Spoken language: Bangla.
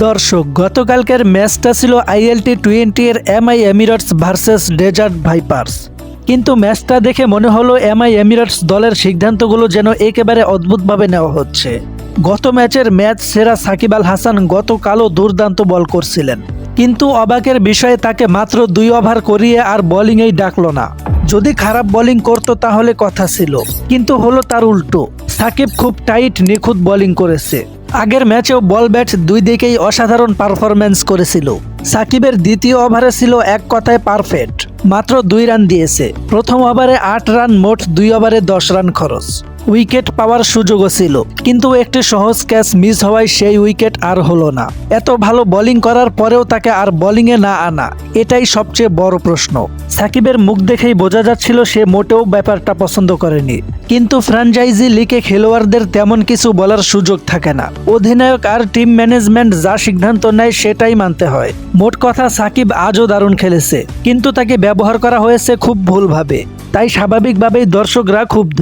দর্শক, গতকালকের ম্যাচটা ছিল ILT20 এর MI Emirates versus Desert Vipers. কিন্তু ম্যাচটা দেখে মনে হলো MI এমিরেটস দলের সিদ্ধান্তগুলো যেন একেবারে অদ্ভুতভাবে নেওয়া হচ্ছে। গত ম্যাচের ম্যাচ সেরা সাকিব আল হাসান গতকালও দুর্দান্ত বল করছিলেন, কিন্তু অবাকের বিষয়ে তাকে মাত্র 2 ওভার করিয়ে আর বোলিংয়েই ডাকলো না। যদি খারাপ বোলিং করতো তাহলে কথা ছিল, কিন্তু হলো তার উল্টো। সাকিব খুব টাইট নিখুঁত বোলিং করেছে। আগের ম্যাচেও বল ব্যাট দুই দিকেই অসাধারণ পারফরম্যান্স করেছিল। সাকিবের দ্বিতীয় ওভারে ছিল এক কথায় পারফেক্ট, মাত্র 2 রান দিয়েছে। প্রথম ওভারে 8 রান, মোট 2 ওভারে 10 রান খরচ। উইকেট পাওয়ার সুযোগও ছিল, কিন্তু একটি সহজ ক্যাচ মিস হওয়ায় সেই উইকেট আর হলো না। এত ভালো বোলিং করার পরেও তাকে আর বোলিংয়ে না আনা, এটাই সবচেয়ে বড় প্রশ্ন। সাকিবের মুখ দেখেই বোঝা যাচ্ছিল সে মোটেও ব্যাপারটা পছন্দ করেনি। কিন্তু ফ্র্যাঞ্চাইজি লিগে খেলোয়াড়দের তেমন কিছু বলার সুযোগ থাকে না। অধিনায়ক আর টিম ম্যানেজমেন্ট যা সিদ্ধান্ত নেয় সেটাই মানতে হয়। মোট কথা, সাকিব আজও দারুণ খেলেছে, কিন্তু তাকে ব্যবহার করা হয়েছে খুব ভুলভাবে। তাই স্বাভাবিকভাবেই দর্শকরা ক্ষুব্ধ।